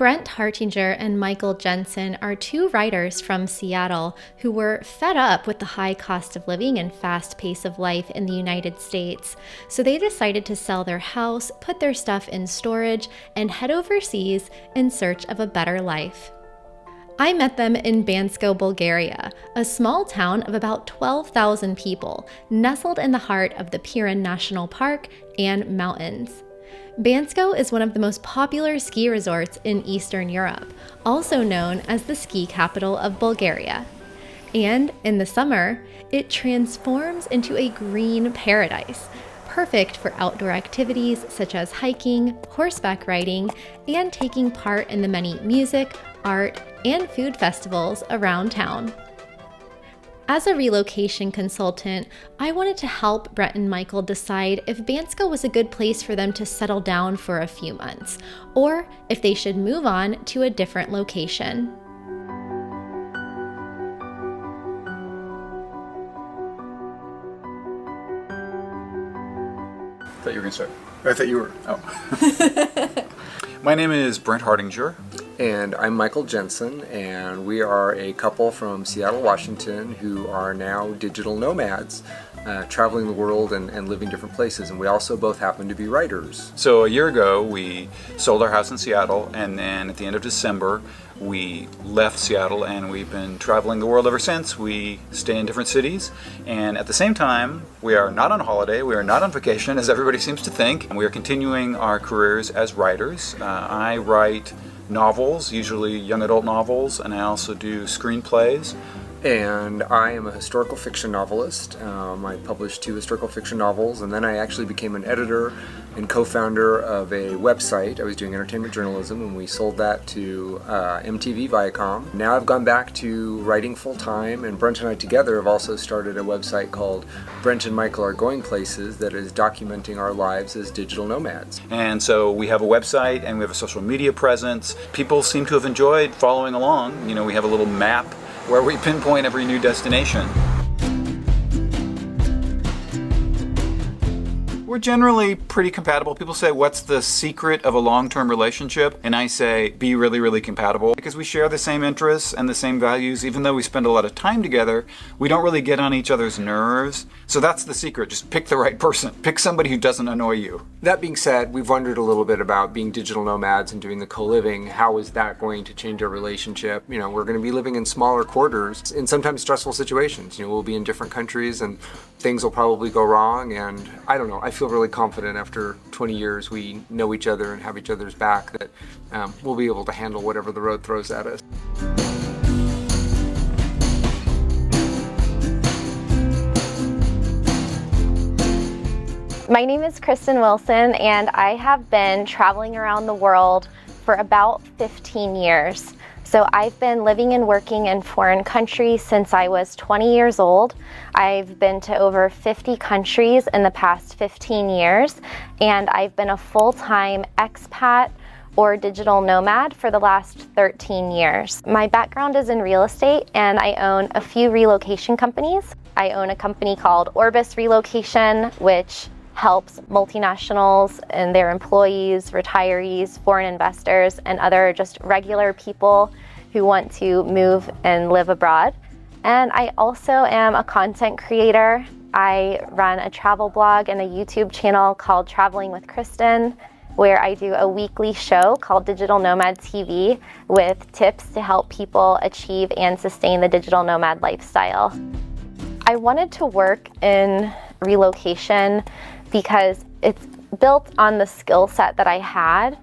Brent Hartinger and Michael Jensen are two writers from Seattle who were fed up with the high cost of living and fast pace of life in the United States. So they decided to sell their house, put their stuff in storage, and head overseas in search of a better life. I met them in Bansko, Bulgaria, a small town of about 12,000 people, nestled in the heart of the Pirin National Park and mountains. Bansko is one of the most popular ski resorts in Eastern Europe, also known as the ski capital of Bulgaria. And in the summer, it transforms into a green paradise, perfect for outdoor activities such as hiking, horseback riding, and taking part in the many music, art, and food festivals around town. As a relocation consultant, I wanted to help Brent and Michael decide if Bansko was a good place for them to settle down for a few months, or if they should move on to a different location. I thought you were going to start. I thought you were. Oh. My name is Brent Hartinger. And I'm Michael Jensen, and we are a couple from Seattle, Washington, who are now digital nomads, traveling the world and living different places. And we also both happen to be writers. So a year ago, we sold our house in Seattle, and then at the end of December, we left Seattle, and we've been traveling the world ever since. We stay in different cities, and at the same time, we are not on holiday, we are not on vacation, as everybody seems to think. And we are continuing our careers as writers. I write novels, usually young adult novels, and I also do screenplays. And I am a historical fiction novelist. I published 2 historical fiction novels, and then I actually became an editor and co-founder of a website. I was doing entertainment journalism, and we sold that to MTV Viacom. Now I've gone back to writing full-time, and Brent and I together have also started a website called Brent and Michael Are Going Places that is documenting our lives as digital nomads. And so we have a website, and we have a social media presence. People seem to have enjoyed following along. You know, we have a little map where we pinpoint every new destination. We're generally pretty compatible. People say, what's the secret of a long-term relationship? And I say, be really, really compatible. Because we share the same interests and the same values. Even though we spend a lot of time together, we don't really get on each other's nerves. So that's the secret. Just pick the right person. Pick somebody who doesn't annoy you. That being said, we've wondered a little bit about being digital nomads and doing the co-living. How is that going to change our relationship? You know, we're going to be living in smaller quarters in sometimes stressful situations. You know, we'll be in different countries and things will probably go wrong. And I don't know, I feel really confident after 20 years we know each other and have each other's back that we'll be able to handle whatever the road throws at us. My name is Kristin Wilson, and I have been traveling around the world for about 15 years. So I've been living and working in foreign countries since I was 20 years old. I've been to over 50 countries in the past 15 years, and I've been a full-time expat or digital nomad for the last 13 years. My background is in real estate, and I own a few relocation companies. I own a company called Orbis Relocation, which helps multinationals and their employees, retirees, foreign investors, and other just regular people who want to move and live abroad. And I also am a content creator. I run a travel blog and a YouTube channel called Traveling with Kristin, where I do a weekly show called Digital Nomad TV with tips to help people achieve and sustain the digital nomad lifestyle. I wanted to work in relocation because it's built on the skill set that I had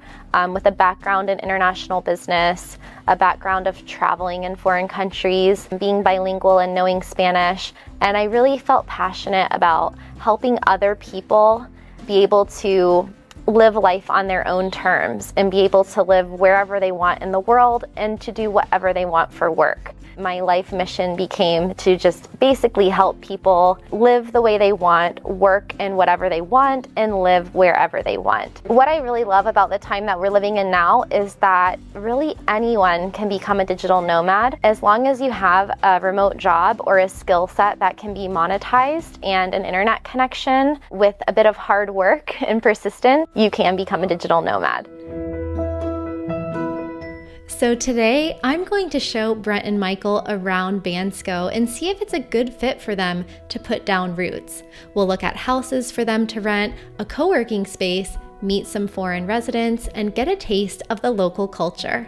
with a background in international business, a background of traveling in foreign countries, being bilingual and knowing Spanish. And I really felt passionate about helping other people be able to live life on their own terms and be able to live wherever they want in the world and to do whatever they want for work. My life mission became to just basically help people live the way they want, work in whatever they want, and live wherever they want. What I really love about the time that we're living in now is that really anyone can become a digital nomad as long as you have a remote job or a skill set that can be monetized and an internet connection. With a bit of hard work and persistence, you can become a digital nomad. So today, I'm going to show Brent and Michael around Bansko and see if it's a good fit for them to put down roots. We'll look at houses for them to rent, a co-working space, meet some foreign residents, and get a taste of the local culture.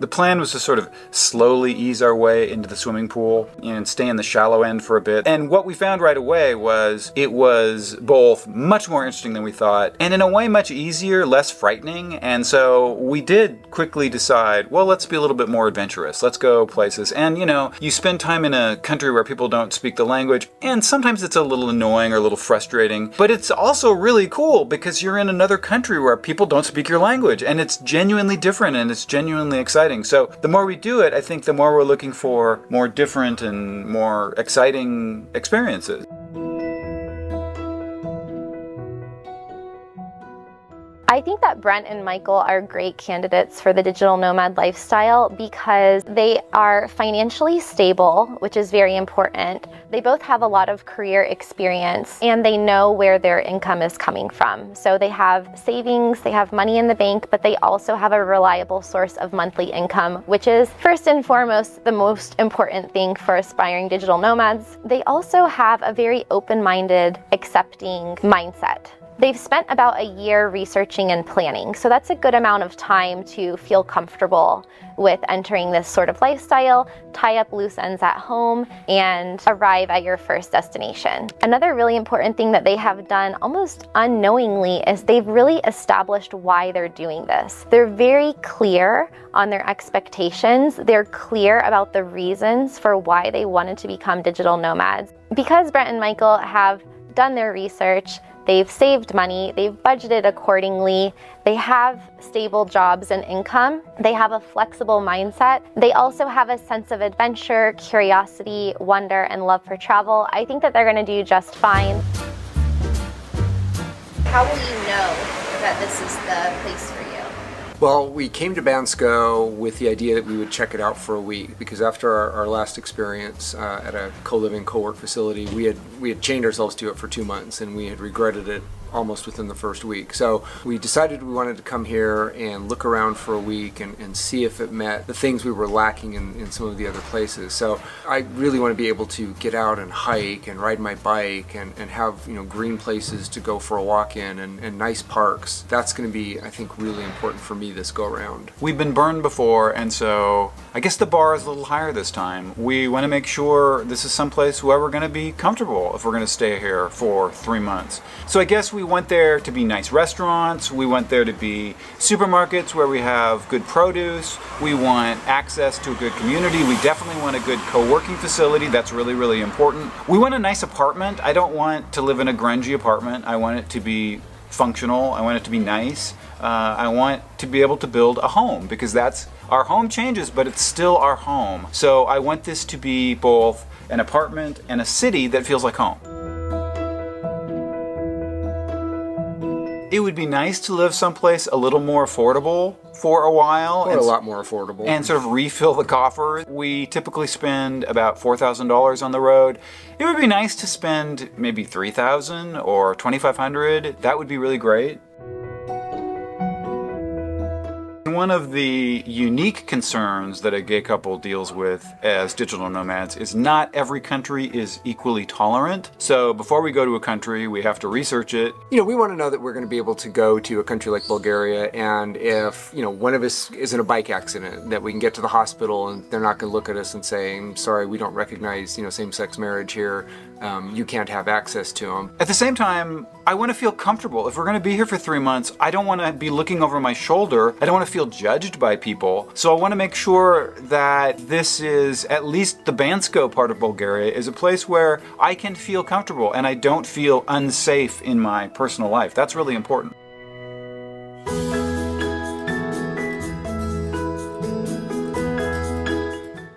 The plan was to sort of slowly ease our way into the swimming pool and stay in the shallow end for a bit. And what we found right away was it was both much more interesting than we thought and in a way much easier, less frightening. And so we did quickly decide, well, let's be a little bit more adventurous. Let's go places. And you spend time in a country where people don't speak the language, and sometimes it's a little annoying or a little frustrating, but it's also really cool because you're in another country where people don't speak your language, and it's genuinely different and it's genuinely exciting. So the more we do it, I think the more we're looking for more different and more exciting experiences. I think that Brent and Michael are great candidates for the digital nomad lifestyle because they are financially stable, which is very important. They both have a lot of career experience and they know where their income is coming from. So they have savings, they have money in the bank, but they also have a reliable source of monthly income, which is first and foremost the most important thing for aspiring digital nomads. They also have a very open-minded, accepting mindset. They've spent about a year researching and planning, so that's a good amount of time to feel comfortable with entering this sort of lifestyle, tie up loose ends at home, and arrive at your first destination. Another really important thing that they have done almost unknowingly is they've really established why they're doing this. They're very clear on their expectations. They're clear about the reasons for why they wanted to become digital nomads. Because Brent and Michael have done their research, they've saved money, they've budgeted accordingly, they have stable jobs and income, they have a flexible mindset, they also have a sense of adventure, curiosity, wonder, and love for travel. I think that they're going to do just fine. How will you know that this is the place for you? Well, we came to Bansko with the idea that we would check it out for a week because after our last experience at a co-living, co-work facility, we had chained ourselves to it for 2 months and we had regretted it almost within the first week. So we decided we wanted to come here and look around for a week and see if it met the things we were lacking in some of the other places. So I really want to be able to get out and hike and ride my bike and have green places to go for a walk in and nice parks. That's going to be, I think, really important for me this go around. We've been burned before, and so I guess the bar is a little higher this time. We want to make sure this is someplace where we're going to be comfortable if we're going to stay here for 3 months. So I guess we want there to be nice restaurants, we want there to be supermarkets where we have good produce, we want access to a good community, we definitely want a good co-working facility, that's really, really important. We want a nice apartment. I don't want to live in a grungy apartment. I want it to be functional, I want it to be nice. I want to be able to build a home because our home changes, but it's still our home. So I want this to be both an apartment and a city that feels like home. It would be nice to live someplace a little more affordable for a while. Or a lot more affordable. And sort of refill the coffer. We typically spend about $4,000 on the road. It would be nice to spend maybe $3,000 or $2,500. That would be really great. One of the unique concerns that a gay couple deals with as digital nomads is not every country is equally tolerant. So before we go to a country, we have to research it. We want to know that we're going to be able to go to a country like Bulgaria, and if, one of us is in a bike accident, that we can get to the hospital and they're not going to look at us and say, I'm sorry, we don't recognize, same-sex marriage here. You can't have access to them. At the same time, I want to feel comfortable. If we're going to be here for 3 months, I don't want to be looking over my shoulder. I don't want to feel judged by people. So I want to make sure that this is, at least the Bansko part of Bulgaria, is a place where I can feel comfortable and I don't feel unsafe in my personal life. That's really important.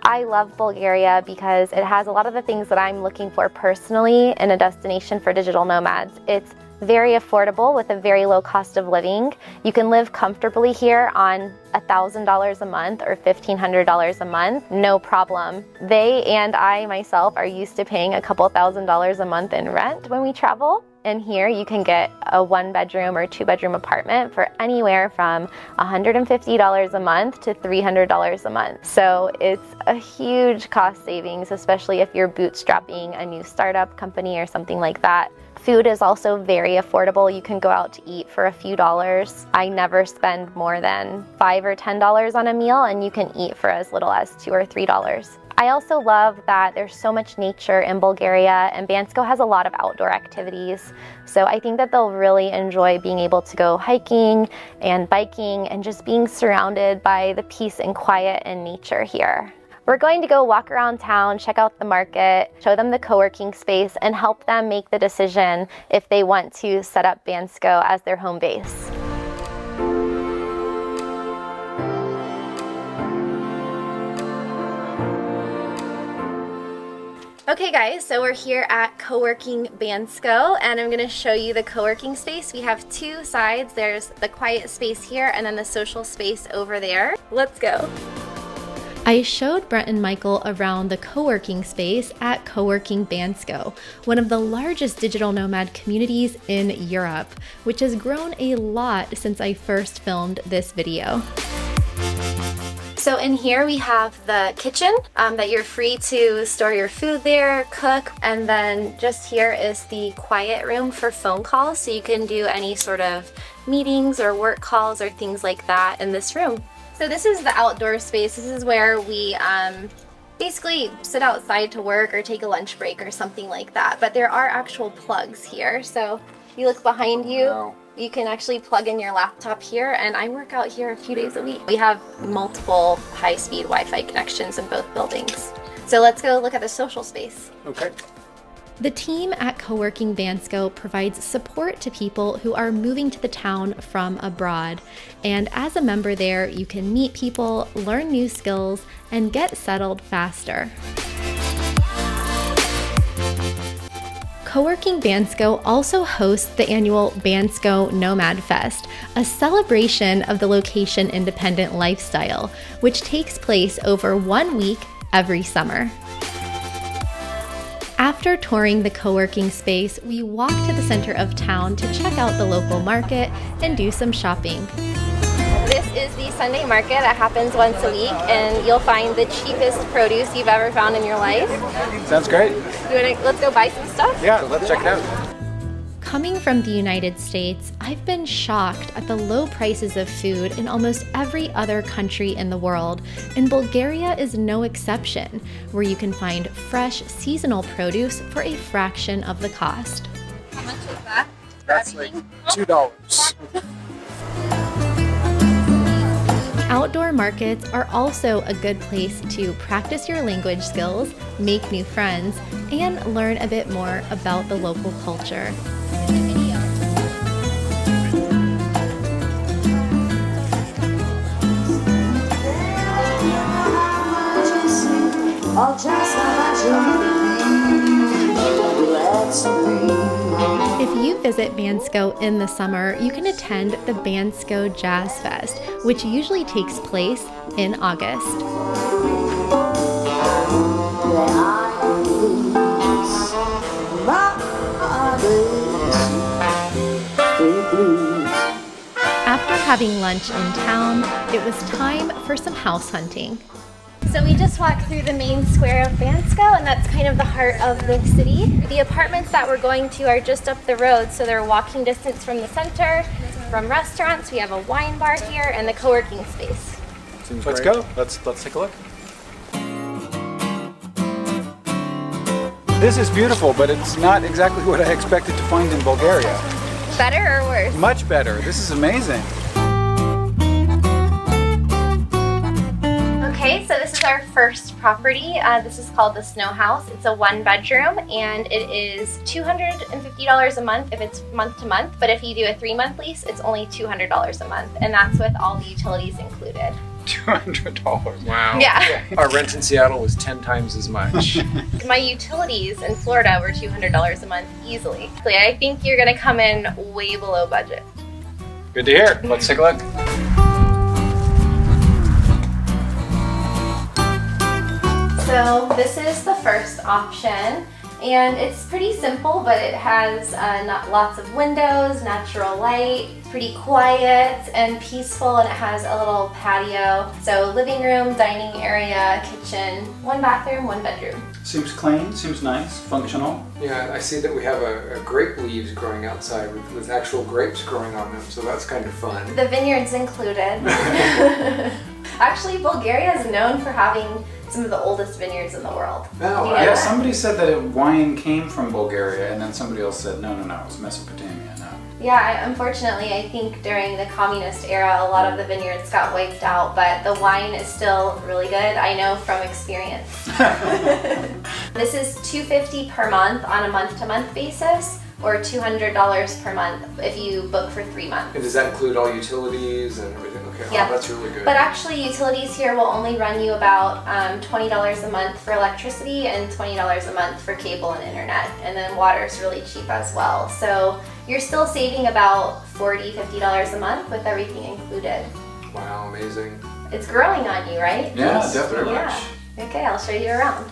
I love Bulgaria because it has a lot of the things that I'm looking for personally in a destination for digital nomads. It's very affordable with a very low cost of living. You can live comfortably here on $1,000 a month or $1,500 a month, no problem. They and I myself are used to paying a couple $1,000s a month in rent when we travel. In here, you can get a 1-bedroom or 2-bedroom apartment for anywhere from $150 a month to $300 a month. So it's a huge cost savings, especially if you're bootstrapping a new startup company or something like that. Food is also very affordable. You can go out to eat for a few dollars. I never spend more than $5 or $10 on a meal, and you can eat for as little as $2 or $3. I also love that there's so much nature in Bulgaria, and Bansko has a lot of outdoor activities. So I think that they'll really enjoy being able to go hiking and biking and just being surrounded by the peace and quiet and nature here. We're going to go walk around town, check out the market, show them the co-working space, and help them make the decision if they want to set up Bansko as their home base. Okay guys, so we're here at Coworking Bansko, and I'm gonna show you the co-working space. We have two sides. There's the quiet space here and then the social space over there. Let's go. I showed Brent and Michael around the co-working space at Coworking Bansko, one of the largest digital nomad communities in Europe, which has grown a lot since I first filmed this video. So in here we have the kitchen that you're free to store your food there, cook, and then just here is the quiet room for phone calls, so you can do any sort of meetings or work calls or things like that in this room. So this is the outdoor space. This is where we basically sit outside to work or take a lunch break or something like that. But there are actual plugs here. So if you look behind you, Wow. you can actually plug in your laptop here, and I work out here a few days a week. We have multiple high-speed Wi-Fi connections in both buildings. So let's go look at the social space. Okay. The team at Coworking Bansko provides support to people who are moving to the town from abroad. And as a member there, you can meet people, learn new skills, and get settled faster. Coworking Bansko also hosts the annual Bansko Nomad Fest, a celebration of the location independent lifestyle, which takes place over 1 week every summer. After touring the co-working space, we walked to the center of town to check out the local market and do some shopping. This is the Sunday market that happens once a week, and you'll find the cheapest produce you've ever found in your life. Sounds great. Let's go buy some stuff? Yeah, let's check it out. Coming from the United States, I've been shocked at the low prices of food in almost every other country in the world, and Bulgaria is no exception, where you can find fresh, seasonal produce for a fraction of the cost. How much is that? That's like $2. Outdoor markets are also a good place to practice your language skills, make new friends, and learn a bit more about the local culture. If you visit Bansko in the summer, you can attend the Bansko Jazz Fest, which usually takes place in August. After having lunch in town, it was time for some house hunting. So we just walked through the main square of Bansko, and that's kind of the heart of the city. The apartments that we're going to are just up the road, so they're walking distance from the center, from restaurants. We have a wine bar here and the co-working space. Seems Let's great. go. Let's take a look. This is beautiful, but it's not exactly what I expected to find in Bulgaria. Better or worse? Much better. This is amazing. Okay, so this is our first property. This is called the Snow House. It's a 1-bedroom, and it is $250 a month if it's month to month, but if you do a 3-month lease, it's only $200 a month, and that's with all the utilities included. $200. Wow. Yeah. Our rent in Seattle was 10 times as much. My utilities in Florida were $200 a month easily. I think you're gonna come in way below budget. Good to hear. Let's take a look. So this is the first option, And it's pretty simple, but it has lots of windows, natural light, pretty quiet and peaceful, and it has a little patio. So living room, dining area, kitchen, 1 bathroom, 1 bedroom. Seems clean, seems nice, functional. Yeah, I see that we have a grape leaves growing outside with actual grapes growing on them, so that's kind of fun. The vineyard's included. Actually, Bulgaria is known for having some of the oldest vineyards in the world. Oh, Yeah, somebody said that wine came from Bulgaria, and then somebody else said, no, it was Mesopotamia, no. Yeah, unfortunately, I think during the communist era, a lot of the vineyards got wiped out, but the wine is still really good. I know from experience. This is $250 per month on a month-to-month basis, or $200 per month if you book for 3 months. And does that include all utilities and everything? Okay, Yeah. Oh, that's really good. But actually, utilities here will only run you about $20 a month for electricity and $20 a month for cable and internet. And then water is really cheap as well. So you're still saving about $40, $50 a month with everything included. Wow, amazing. It's growing on you, right? Yeah, Yes, definitely. Yeah. Okay, I'll show you around.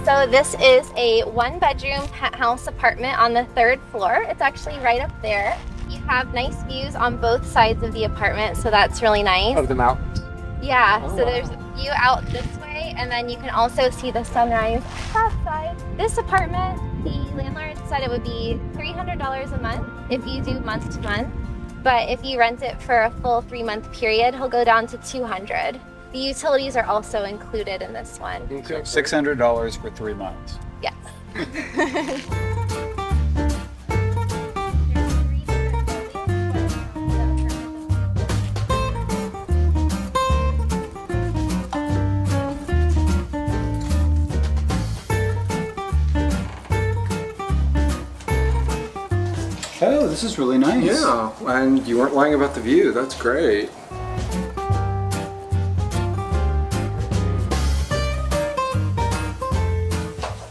So this is a 1-bedroom penthouse apartment on the 3rd floor. It's actually right up there. You have nice views on both sides of the apartment, so that's really nice. Of the mountains? Yeah, Oh, so wow. there's a view out this way, and then you can also see the sunrise that side. This apartment, the landlord said it would be $300 a month if you do month to month, but if you rent it for a full 3-month period, he'll go down to $200. The utilities are also included in this one. Okay. $600 for 3 months. Yes. Oh, this is really nice. Yeah, and you weren't lying about the view. That's great.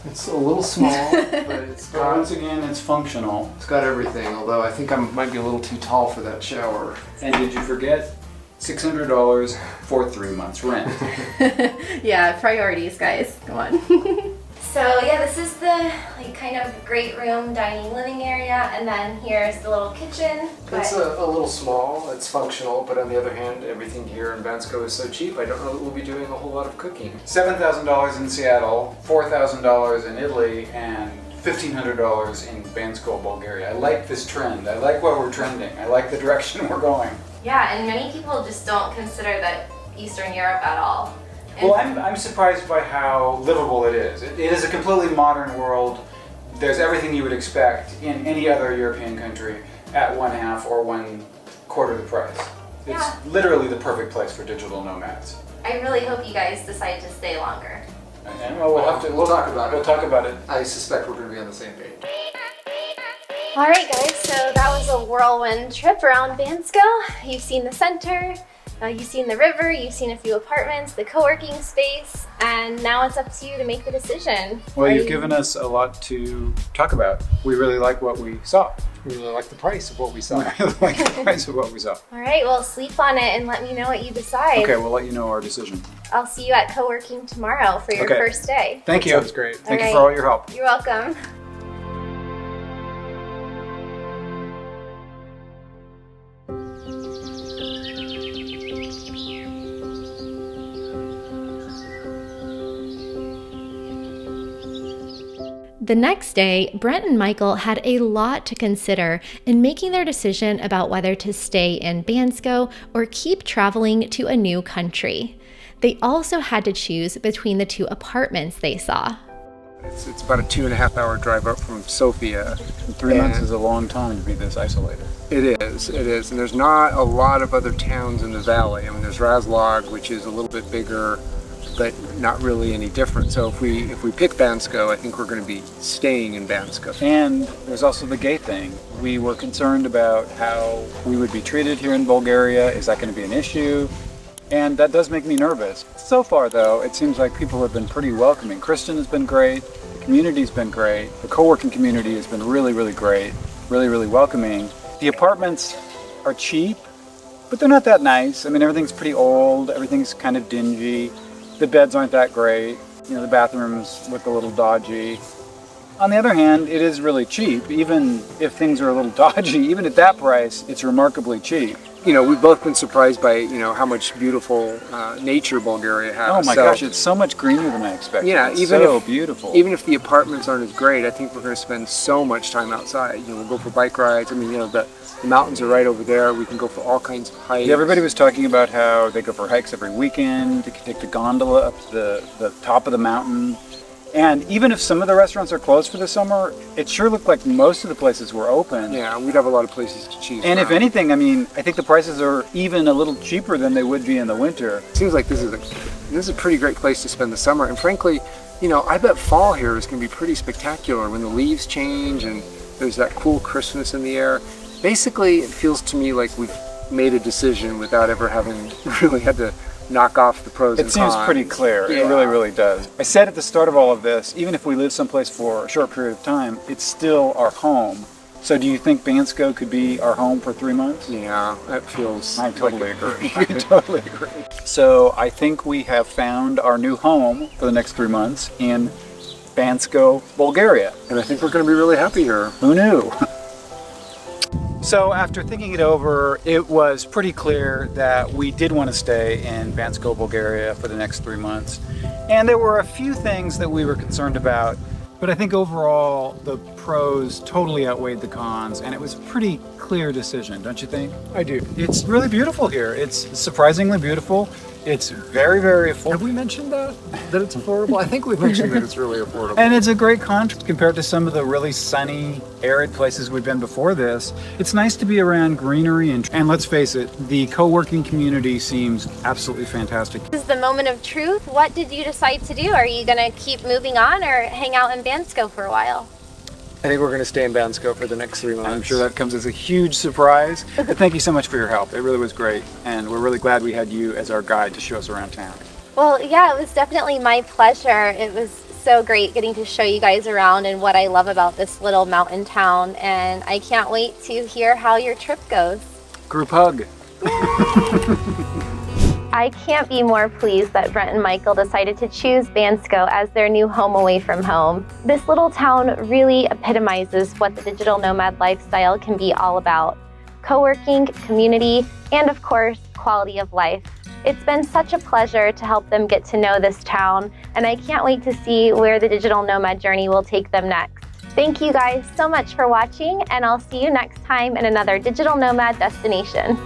It's a little small, but it's But once again, it's functional. got everything, although I think I might be a little too tall for that shower. And did you forget $600 for 3 months rent? Yeah, priorities, guys. Come on. So yeah, this is the kind of great room, dining, living area, and then here's the little kitchen. It's a little small, it's functional, but on the other hand, everything here in Bansko is so cheap, I don't know that we'll be doing a whole lot of cooking. $7,000 in Seattle, $4,000 in Italy, and $1,500 in Bansko, Bulgaria. I like this trend. I like where we're trending. I like the direction we're going. Yeah, and many people just don't consider that Eastern Europe at all. And Well, I'm surprised by how livable it is. It is a completely modern world. There's everything you would expect in any other European country at 1/2 or 1/4 the price. It's Yeah. literally the perfect place for digital nomads. I really hope you guys decide to stay longer. And well, We'll talk about it. We'll talk about it. I suspect we're going to be on the same page. All right, guys, so that was a whirlwind trip around Bansko. You've seen the center, you've seen the river, you've seen a few apartments, the co-working space, and now it's up to you to make the decision. Well, Are you've you- given us a lot to talk about. We really like what we saw. We really like the price of what we We saw. really like the price of what we saw. All right, well, sleep on it and let me know what you decide. Okay, we'll let you know our decision. I'll see you at co-working tomorrow for your Okay. first day. Thank you. Sounds great. Thank you All for right. all your help. You're welcome. The next day, Brent and Michael had a lot to consider in making their decision about whether to stay in Bansko or keep traveling to a new country. They also had to choose between the 2 apartments they saw. It's about a 2.5 hour drive up from Sofia. 3 months And is a long time to be this isolated. It is. And there's not a lot of other towns in the valley. I mean, there's Razlog, which is a little bit bigger, but not really any different. So if we pick Bansko, I think we're going to be staying in Bansko. And there's also the gay thing. We were concerned about how we would be treated here in Bulgaria. Is that going to be an issue? And that does make me nervous. So far, though, it seems like people have been pretty welcoming. Kristin has been great. The community's been great. The co-working community has been really, really great. Really, really welcoming. The apartments are cheap, but they're not that nice. I mean, everything's pretty old. Everything's kind of dingy. The beds aren't that great. The bathrooms look a little dodgy. On the other hand, it is really cheap. Even if things are a little dodgy, even at that price, it's remarkably cheap. We've both been surprised by, how much beautiful nature Bulgaria has. Oh my gosh, it's so much greener than I expected. Yeah, it's even so if, beautiful. Even if the apartments aren't as great, I think we're going to spend so much time outside. We'll go for bike rides. I mean, the mountains are right over there. We can go for all kinds of hikes. Yeah, everybody was talking about how they go for hikes every weekend. They can take the gondola up to the top of the mountain. And even if some of the restaurants are closed for the summer, it sure looked like most of the places were open. Yeah, we'd have a lot of places to choose And from. if anything, I think the prices are even a little cheaper than they would be in the winter. It seems like this is a pretty great place to spend the summer. And frankly, I bet fall here is going to be pretty spectacular when the leaves change and there's that cool crispness in the air. Basically, it feels to me like we've made a decision without ever having really had to knock off the pros and It cons. seems pretty clear. Yeah. It really, really does. I said at the start of all of this, even if we live someplace for a short period of time, it's still our home. So do you think Bansko could be our home for 3 months? Yeah, that feels... I totally agree. I totally agree. So I think we have found our new home for the next 3 months in Bansko, Bulgaria. And I think we're going to be really happy here. Who knew? So after thinking it over, it was pretty clear that we did want to stay in Bansko, Bulgaria for the next 3 months. And there were a few things that we were concerned about, but I think overall the pros totally outweighed the cons, and it was a pretty clear decision, don't you think? I do. It's really beautiful here. It's surprisingly beautiful. It's very, very affordable. Have we mentioned that it's affordable? I think we've mentioned that it's really affordable. And it's a great contrast compared to some of the really sunny, arid places we've been before this. It's nice to be around greenery, and let's face it, the co-working community seems absolutely fantastic. This is the moment of truth. What did you decide to do? Are you going to keep moving on or hang out in Bansko for a while? I think we're going to stay in Bansko for the next 3 months. I'm sure that comes as a huge surprise, but thank you so much for your help. It really was great, and we're really glad we had you as our guide to show us around town. Well, yeah, it was definitely my pleasure. It was so great getting to show you guys around and what I love about this little mountain town, and I can't wait to hear how your trip goes. Group hug. I can't be more pleased that Brent and Michael decided to choose Bansko as their new home away from home. This little town really epitomizes what the digital nomad lifestyle can be all about: co-working, community, and of course, quality of life. It's been such a pleasure to help them get to know this town, and I can't wait to see where the digital nomad journey will take them next. Thank you guys so much for watching, and I'll see you next time in another digital nomad destination.